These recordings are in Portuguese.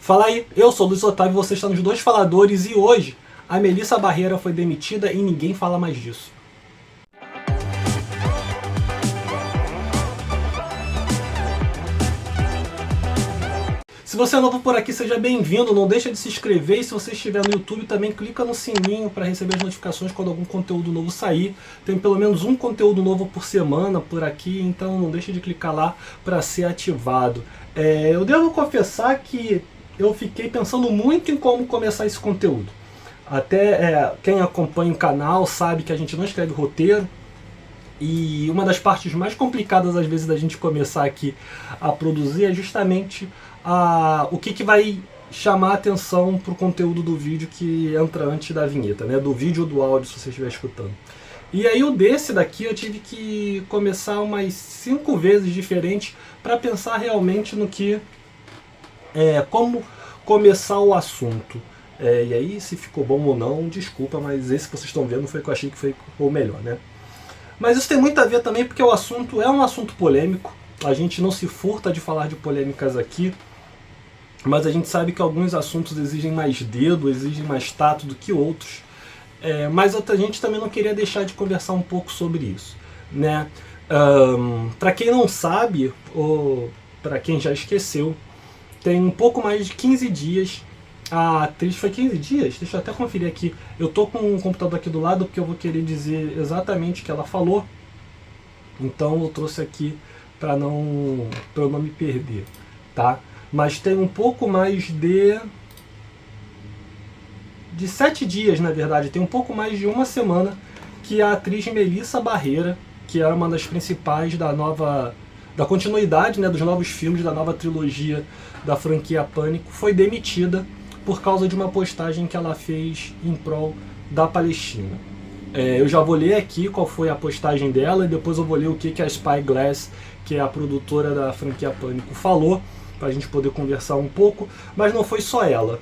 Fala aí, eu sou o Luiz Otávio e você está nos Dois Faladores e hoje a Melissa Barreira foi demitida e ninguém fala mais disso. Se você é novo por aqui, seja bem-vindo, não deixa de se inscrever e se você estiver no YouTube também clica no sininho para receber as notificações quando algum conteúdo novo sair. Tem pelo menos um conteúdo novo por semana por aqui, então não deixa de clicar lá para ser ativado. Eu devo confessar que eu fiquei pensando muito em como começar esse conteúdo. Até quem acompanha o canal sabe que a gente não escreve roteiro. E uma das partes mais complicadas, às vezes, da gente começar aqui a produzir é justamente o que vai chamar a atenção para o conteúdo do vídeo que entra antes da vinheta, né? Do vídeo ou do áudio, se você estiver escutando. E aí o desse daqui eu tive que começar umas 5 vezes diferente para pensar realmente no que... como começar o assunto. E aí, se ficou bom ou não, desculpa, mas esse que vocês estão vendo foi o que eu achei que foi o melhor, né? Mas isso tem muito a ver também porque o assunto é um assunto polêmico. A gente não se furta de falar de polêmicas aqui, mas a gente sabe que alguns assuntos exigem mais dedo, exigem mais tato do que outros. Mas a gente também não queria deixar de conversar um pouco sobre isso, né? Para quem não sabe, ou para quem já esqueceu, tem um pouco mais de 15 dias, a atriz... Foi 15 dias? Deixa eu até conferir aqui. Eu tô com o computador aqui do lado porque eu vou querer dizer exatamente o que ela falou. Então eu trouxe aqui para eu não me perder, tá? Mas tem um pouco mais de 7 dias, na verdade. Tem um pouco mais de uma semana que a atriz Melissa Barreira, que era uma das principais da continuidade, né, dos novos filmes, da nova trilogia da franquia Pânico, foi demitida por causa de uma postagem que ela fez em prol da Palestina. Eu já vou ler aqui qual foi a postagem dela e depois eu vou ler o que a Spyglass, que é a produtora da franquia Pânico, falou, para a gente poder conversar um pouco, mas não foi só ela.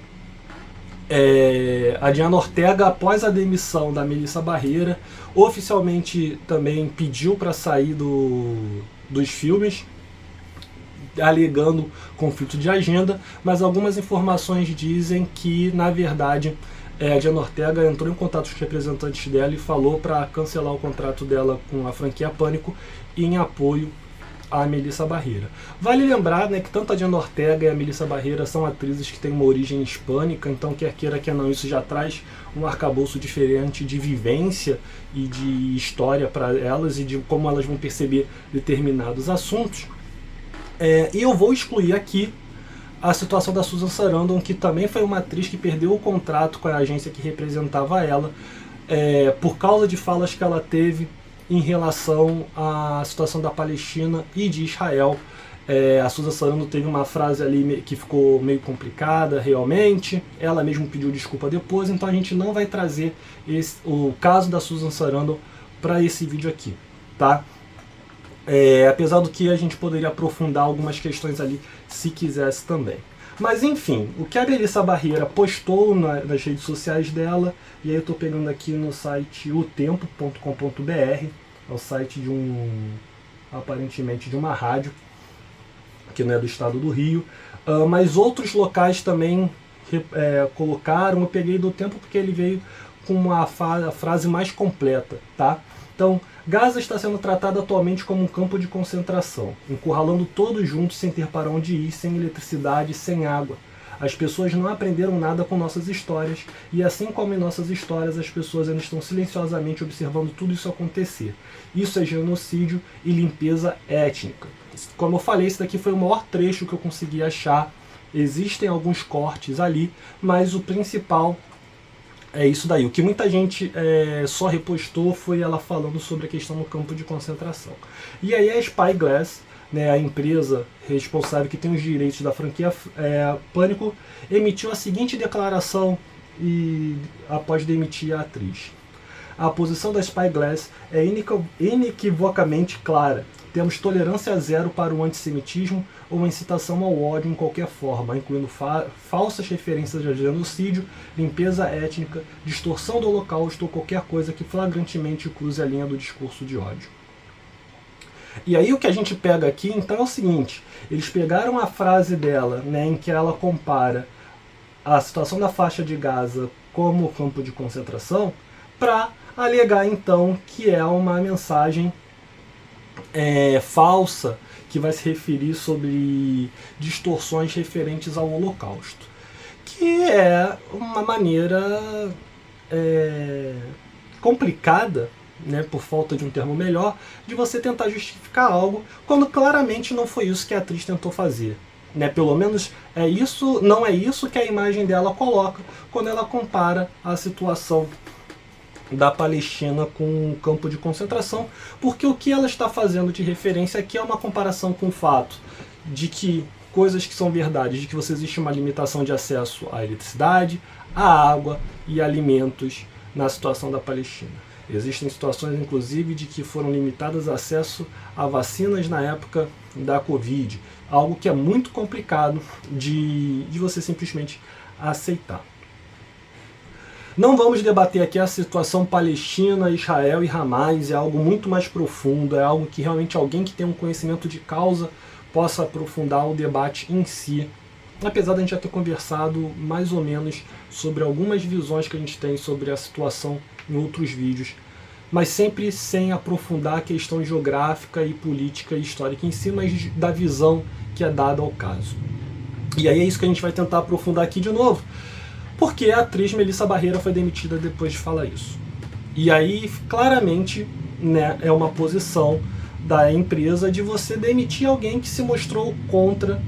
A Diana Ortega, após a demissão da Melissa Barreira, oficialmente também pediu para sair dos filmes, alegando conflito de agenda, mas algumas informações dizem que, na verdade, a Diana Ortega entrou em contato com os representantes dela e falou para cancelar o contrato dela com a franquia Pânico em apoio à Melissa Barreira. Vale lembrar, né, que tanto a Diana Ortega e a Melissa Barreira são atrizes que têm uma origem hispânica, então quer queira quer não, isso já traz um arcabouço diferente de vivência e de história para elas e de como elas vão perceber determinados assuntos. E eu vou excluir aqui a situação da Susan Sarandon, que também foi uma atriz que perdeu o contrato com a agência que representava ela, por causa de falas que ela teve em relação à situação da Palestina e de Israel. A Susan Sarandon teve uma frase ali que ficou meio complicada realmente, ela mesma pediu desculpa depois, então a gente não vai trazer o caso da Susan Sarandon para esse vídeo aqui, tá? Apesar do que a gente poderia aprofundar algumas questões ali se quisesse também. Mas enfim, o que a Melissa Barreira postou nas redes sociais dela, e aí eu estou pegando aqui no site otempo.com.br, é o site aparentemente de uma rádio, que não é do estado do Rio, mas outros locais também colocaram. Eu peguei do Tempo porque ele veio com a frase mais completa, tá? Então, Gaza está sendo tratada atualmente como um campo de concentração, encurralando todos juntos sem ter para onde ir, sem eletricidade, sem água. As pessoas não aprenderam nada com nossas histórias, e assim como em nossas histórias, as pessoas ainda estão silenciosamente observando tudo isso acontecer. Isso é genocídio e limpeza étnica. Como eu falei, esse daqui foi o maior trecho que eu consegui achar. Existem alguns cortes ali, mas o principal é isso daí. O que muita gente só repostou foi ela falando sobre a questão do campo de concentração. E aí a Spyglass, né, a empresa responsável que tem os direitos da franquia Pânico, emitiu a seguinte declaração após demitir a atriz. A posição da Spyglass é inequivocamente clara. Temos tolerância zero para o antissemitismo ou a incitação ao ódio em qualquer forma, incluindo falsas referências a genocídio, limpeza étnica, distorção do holocausto ou qualquer coisa que flagrantemente cruze a linha do discurso de ódio. E aí o que a gente pega aqui então é o seguinte, eles pegaram a frase dela, né, em que ela compara a situação da faixa de Gaza como campo de concentração, para alegar então que é uma mensagem falsa que vai se referir sobre distorções referentes ao Holocausto, que é uma maneira complicada, né, por falta de um termo melhor, de você tentar justificar algo quando claramente não foi isso que a atriz tentou fazer. Né? Pelo menos não é isso que a imagem dela coloca quando ela compara a situação da Palestina com o campo de concentração, porque o que ela está fazendo de referência aqui é uma comparação com o fato de que coisas que são verdades, de que você existe uma limitação de acesso à eletricidade, à água e alimentos na situação da Palestina. Existem situações, inclusive, de que foram limitadas acesso a vacinas na época da Covid, algo que é muito complicado de você simplesmente aceitar. Não vamos debater aqui a situação Palestina, Israel e Hamas, é algo muito mais profundo, é algo que realmente alguém que tem um conhecimento de causa possa aprofundar o debate em si, apesar de a gente já ter conversado mais ou menos sobre algumas visões que a gente tem sobre a situação em outros vídeos, mas sempre sem aprofundar a questão geográfica e política e histórica em si, mas da visão que é dada ao caso. E aí é isso que a gente vai tentar aprofundar aqui de novo, porque a atriz Melissa Barrera foi demitida depois de falar isso. E aí, claramente, né, é uma posição da empresa de você demitir alguém que se mostrou contra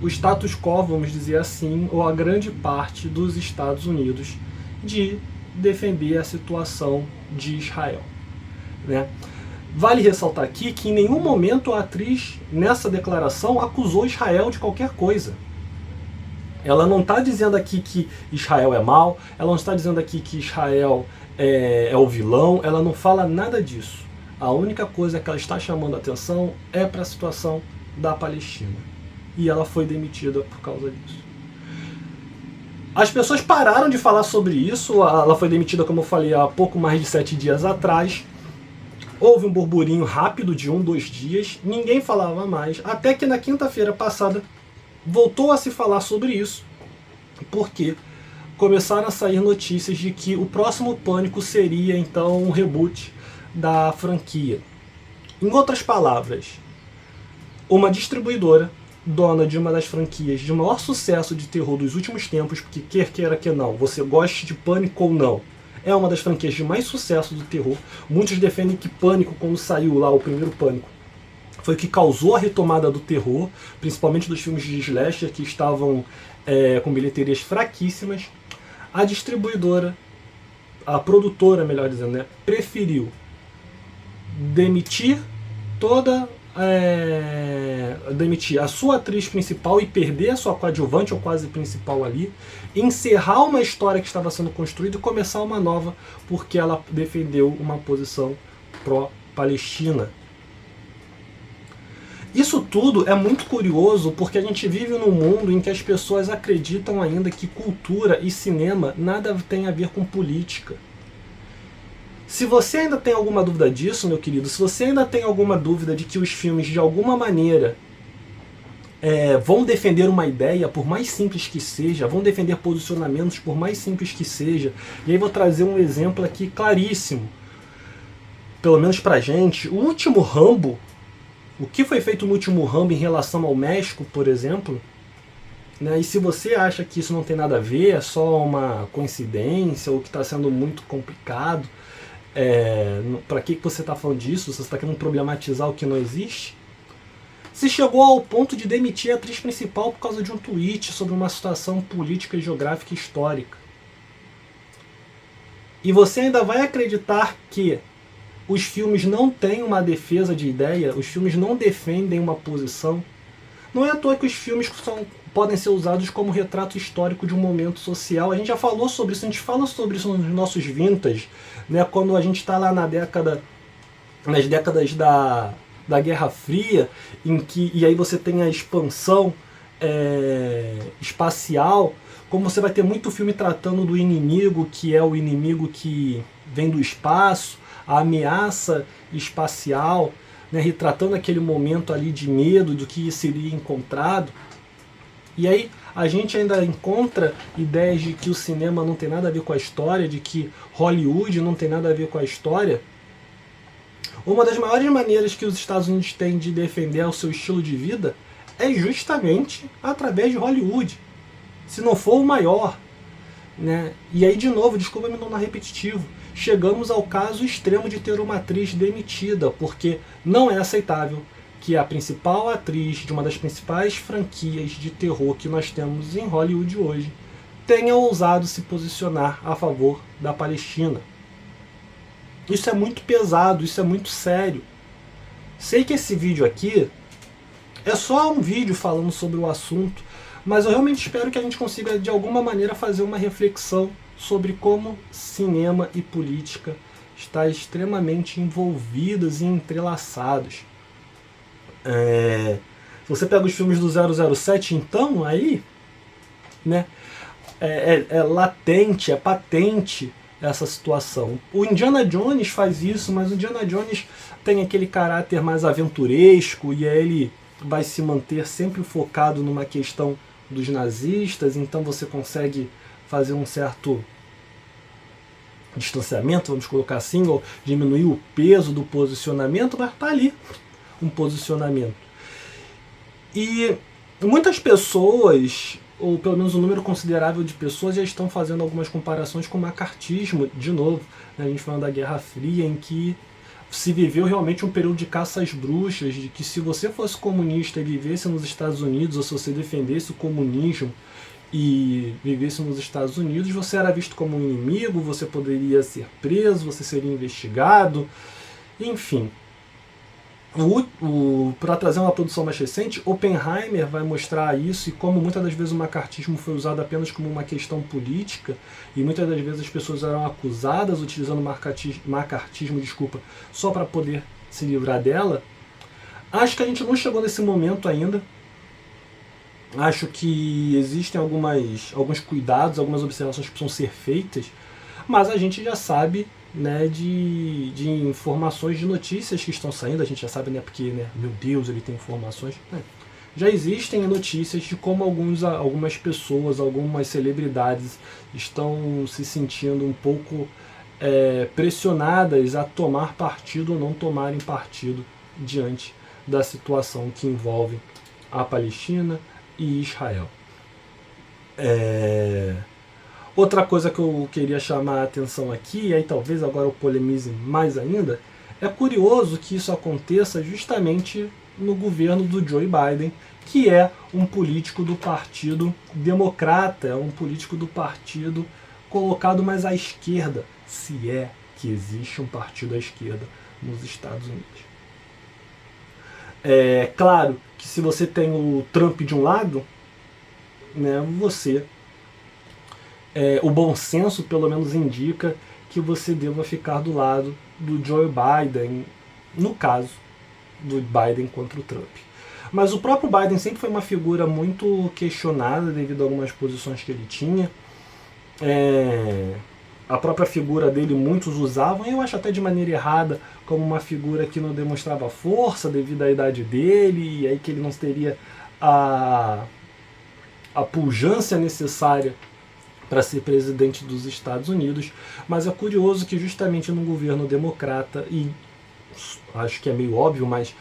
o status quo, vamos dizer assim, ou a grande parte dos Estados Unidos de defender a situação de Israel. Né? Vale ressaltar aqui que em nenhum momento a atriz, nessa declaração, acusou Israel de qualquer coisa. Ela não está dizendo aqui que Israel é mau, ela não está dizendo aqui que Israel é o vilão, ela não fala nada disso. A única coisa que ela está chamando a atenção é para a situação da Palestina. E ela foi demitida por causa disso. As pessoas pararam de falar sobre isso, ela foi demitida, como eu falei, há pouco mais de 7 dias atrás. Houve um burburinho rápido de 1-2 dias, ninguém falava mais, até que na quinta-feira passada voltou a se falar sobre isso, porque começaram a sair notícias de que o próximo Pânico seria então um reboot da franquia. Em outras palavras, uma distribuidora, dona de uma das franquias de maior sucesso de terror dos últimos tempos, porque quer queira que não, você goste de Pânico ou não, é uma das franquias de mais sucesso do terror. Muitos defendem que Pânico, quando saiu lá o primeiro Pânico, foi o que causou a retomada do terror, principalmente dos filmes de slasher que estavam com bilheterias fraquíssimas. A distribuidora, a produtora, melhor dizendo, né, preferiu demitir demitir a sua atriz principal e perder a sua coadjuvante ou quase principal ali, encerrar uma história que estava sendo construída e começar uma nova, porque ela defendeu uma posição pró-Palestina. Isso tudo é muito curioso porque a gente vive num mundo em que as pessoas acreditam ainda que cultura e cinema nada tem a ver com política. Se você ainda tem alguma dúvida disso, meu querido, se você ainda tem alguma dúvida de que os filmes de alguma maneira vão defender uma ideia, por mais simples que seja, vão defender posicionamentos, por mais simples que seja, e aí vou trazer um exemplo aqui claríssimo, pelo menos pra gente, o último Rambo, o que foi feito no último Rambo em relação ao México, por exemplo, né, e se você acha que isso não tem nada a ver, é só uma coincidência, ou que está sendo muito complicado, para que você está falando disso? Você está querendo problematizar o que não existe? Se chegou ao ponto de demitir a atriz principal por causa de um tweet sobre uma situação política, geográfica e histórica. E você ainda vai acreditar que os filmes não têm uma defesa de ideia, os filmes não defendem uma posição? Não é à toa que os filmes podem ser usados como retrato histórico de um momento social. A gente já falou sobre isso, a gente fala sobre isso nos nossos vintage, né, quando a gente está lá nas décadas da Guerra Fria, e aí você tem a expansão espacial, como você vai ter muito filme tratando do inimigo, que é o inimigo que vem do espaço, a ameaça espacial, né, retratando aquele momento ali de medo do que seria encontrado. E aí a gente ainda encontra ideias de que o cinema não tem nada a ver com a história, de que Hollywood não tem nada a ver com a história. Uma das maiores maneiras que os Estados Unidos têm de defender o seu estilo de vida é justamente através de Hollywood, se não for o maior, né? E aí, de novo, desculpa me tornar repetitivo, chegamos ao caso extremo de ter uma atriz demitida, porque não é aceitável que a principal atriz de uma das principais franquias de terror que nós temos em Hollywood hoje tenha ousado se posicionar a favor da Palestina. Isso é muito pesado, isso é muito sério. Sei que esse vídeo aqui é só um vídeo falando sobre o assunto, mas eu realmente espero que a gente consiga de alguma maneira fazer uma reflexão sobre como cinema e política estão extremamente envolvidos e entrelaçados. Se você pega os filmes do 007, então, aí, né, é latente, é patente essa situação. O Indiana Jones faz isso, mas o Indiana Jones tem aquele caráter mais aventuresco e aí ele vai se manter sempre focado numa questão dos nazistas, então você consegue fazer um certo distanciamento, vamos colocar assim, ou diminuir o peso do posicionamento, mas tá ali um posicionamento. E muitas pessoas, ou pelo menos um número considerável de pessoas, já estão fazendo algumas comparações com o macartismo, de novo, né? A gente falando da Guerra Fria, em que se viveu realmente um período de caça às bruxas, de que se você fosse comunista e vivesse nos Estados Unidos, ou se você defendesse o comunismo e vivesse nos Estados Unidos, você era visto como um inimigo, você poderia ser preso, você seria investigado, enfim. Para trazer uma produção mais recente, Oppenheimer vai mostrar isso e como muitas das vezes o macartismo foi usado apenas como uma questão política e muitas das vezes as pessoas eram acusadas utilizando macartismo, só para poder se livrar dela. Acho que a gente não chegou nesse momento ainda. Acho que existem alguns cuidados, algumas observações que precisam ser feitas, mas a gente já sabe, né, de informações, de notícias que estão saindo, a gente já sabe, né, porque, né, meu Deus, ele tem informações, né? Já existem notícias de como algumas pessoas, algumas celebridades estão se sentindo um pouco pressionadas a tomar partido ou não tomarem partido diante da situação que envolve a Palestina e Israel. Outra coisa que eu queria chamar a atenção aqui, e aí talvez agora eu polemize mais ainda, é curioso que isso aconteça justamente no governo do Joe Biden, que é um político do Partido Democrata, é um político do partido colocado mais à esquerda, se é que existe um partido à esquerda nos Estados Unidos. É claro que se você tem o Trump de um lado, né, o bom senso pelo menos indica que você deva ficar do lado do Joe Biden, no caso do Biden contra o Trump. Mas o próprio Biden sempre foi uma figura muito questionada devido a algumas posições que ele tinha. A própria figura dele muitos usavam, e eu acho até de maneira errada, como uma figura que não demonstrava força devido à idade dele, e aí que ele não teria a pujança necessária para ser presidente dos Estados Unidos. Mas é curioso que justamente no governo democrata, e acho que é meio óbvio, mas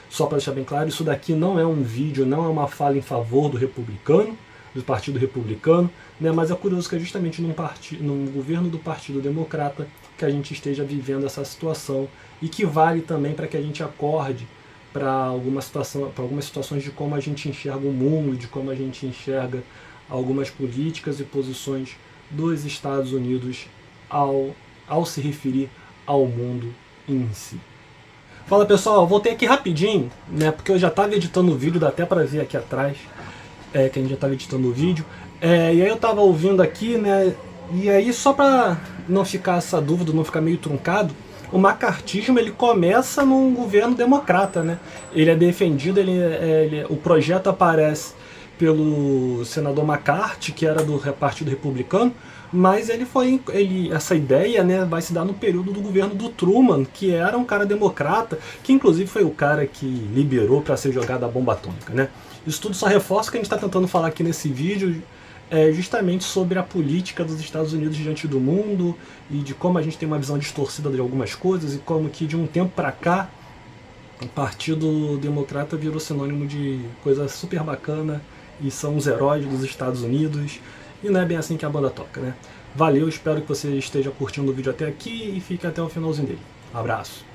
só para deixar bem claro, isso daqui não é um vídeo, não é uma fala em favor do republicano, do Partido Republicano, né? Mas é curioso que é justamente num governo do Partido Democrata que a gente esteja vivendo essa situação, e que vale também para que a gente acorde para algumas situações de como a gente enxerga o mundo, de como a gente enxerga algumas políticas e posições dos Estados Unidos ao se referir ao mundo em si. Fala pessoal, voltei aqui rapidinho, né, porque eu já estava editando o vídeo, dá até para ver aqui atrás que a gente já estava editando o vídeo, e aí eu estava ouvindo aqui, né, e aí só para não ficar essa dúvida, não ficar meio truncado, o macartismo ele começa num governo democrata, né? Ele é defendido, o projeto aparece pelo senador McCarthy, que era do Partido Republicano, mas essa ideia, né, vai se dar no período do governo do Truman, que era um cara democrata, que inclusive foi o cara que liberou para ser jogada a bomba atômica, né? Isso tudo só reforça o que a gente está tentando falar aqui nesse vídeo, justamente sobre a política dos Estados Unidos diante do mundo e de como a gente tem uma visão distorcida de algumas coisas e como que de um tempo para cá o Partido Democrata virou sinônimo de coisa super bacana e são os heróis dos Estados Unidos, e não é bem assim que a banda toca, né? Valeu, espero que você esteja curtindo o vídeo até aqui e fique até o finalzinho dele. Abraço.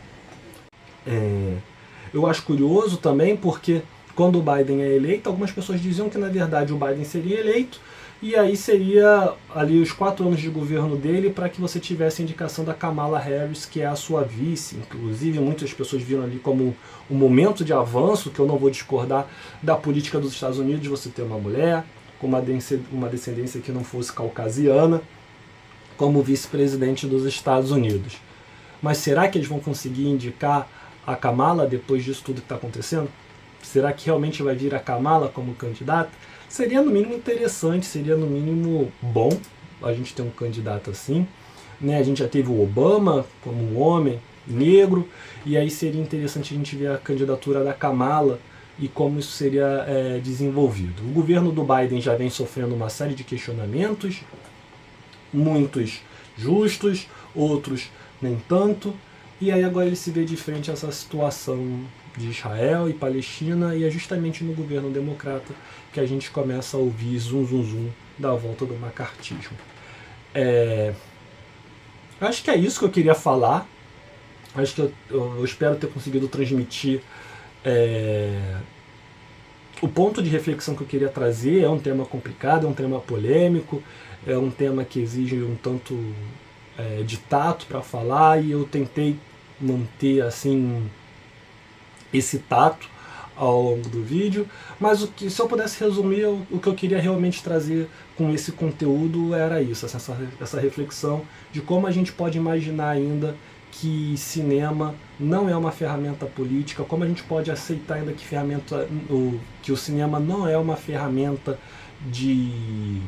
Eu acho curioso também porque quando o Biden é eleito, algumas pessoas diziam que na verdade o Biden seria eleito e aí seria ali os 4 anos de governo dele para que você tivesse a indicação da Kamala Harris, que é a sua vice. Inclusive muitas pessoas viram ali como um momento de avanço, que eu não vou discordar, da política dos Estados Unidos, você ter uma mulher com uma descendência que não fosse caucasiana como vice-presidente dos Estados Unidos. Mas será que eles vão conseguir indicar a Kamala depois disso tudo que está acontecendo? Será que realmente vai vir a Kamala como candidata? Seria no mínimo interessante, seria no mínimo bom a gente ter um candidato assim, né? A gente já teve o Obama como um homem negro, e aí seria interessante a gente ver a candidatura da Kamala e como isso seria desenvolvido. O governo do Biden já vem sofrendo uma série de questionamentos, muitos justos, outros nem tanto, e aí agora ele se vê de frente a essa situação de Israel e Palestina, e é justamente no governo democrata que a gente começa a ouvir zum da volta do macartismo. Acho que é isso que eu queria falar. Acho que eu espero ter conseguido transmitir o ponto de reflexão que eu queria trazer. É um tema complicado, é um tema polêmico, é um tema que exige um tanto de tato para falar, e eu tentei manter assim esse tato ao longo do vídeo, mas se eu pudesse resumir, o que eu queria realmente trazer com esse conteúdo era isso, essa reflexão de como a gente pode imaginar ainda que cinema não é uma ferramenta política, como a gente pode aceitar ainda que o cinema não é uma ferramenta de,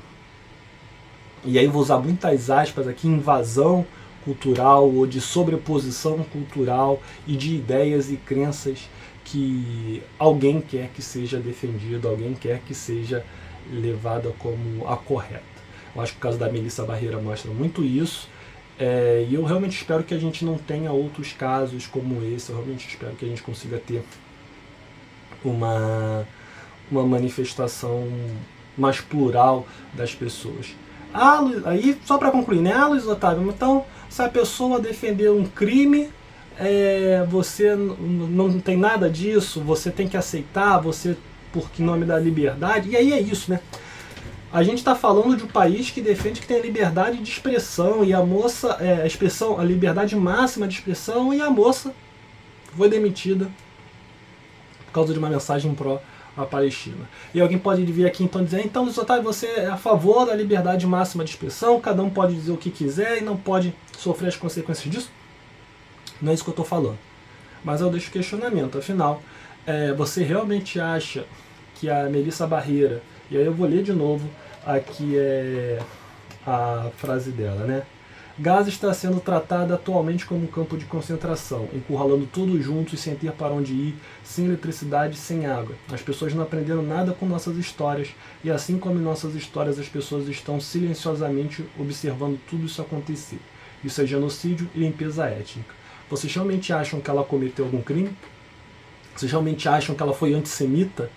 e aí eu vou usar muitas aspas aqui, invasão cultural ou de sobreposição cultural e de ideias e crenças que alguém quer que seja defendido, alguém quer que seja levada como a correta. Eu acho que o caso da Melissa Barreira mostra muito isso, e eu realmente espero que a gente não tenha outros casos como esse. Eu realmente espero que a gente consiga ter uma manifestação mais plural das pessoas. Aí, só para concluir, né? Luiz Otávio, então, se a pessoa defender um crime, você não tem nada disso, você tem que aceitar, porque em nome da liberdade, e aí é isso, né? A gente está falando de um país que defende que tem a liberdade de expressão, e a moça, a liberdade máxima de expressão, e a moça foi demitida por causa de uma mensagem pró a Palestina. E alguém pode vir aqui então dizer, então Luiz Otávio, você é a favor da liberdade máxima de expressão, cada um pode dizer o que quiser e não pode sofrer as consequências disso? Não é isso que eu estou falando. Mas eu deixo questionamento, afinal, você realmente acha que a Melissa Barreira, e aí eu vou ler de novo aqui a frase dela, né? Gaza está sendo tratada atualmente como um campo de concentração, encurralando todos juntos sem ter para onde ir, sem eletricidade, sem água. As pessoas não aprenderam nada com nossas histórias, e assim como em nossas histórias as pessoas estão silenciosamente observando tudo isso acontecer. Isso é genocídio e limpeza étnica. Vocês realmente acham que ela cometeu algum crime? Vocês realmente acham que ela foi antissemita?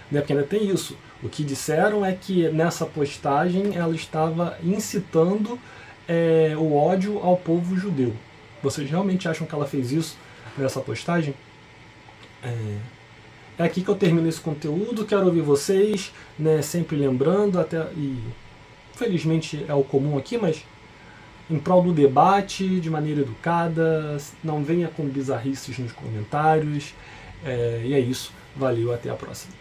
Né? Porque ainda tem isso. O que disseram é que nessa postagem ela estava incitando o ódio ao povo judeu. Vocês realmente acham que ela fez isso nessa postagem? É aqui que eu termino esse conteúdo. Quero ouvir vocês, né? Sempre lembrando, e felizmente é o comum aqui, mas em prol do debate, de maneira educada, não venha com bizarrices nos comentários. E é isso. Valeu, até a próxima.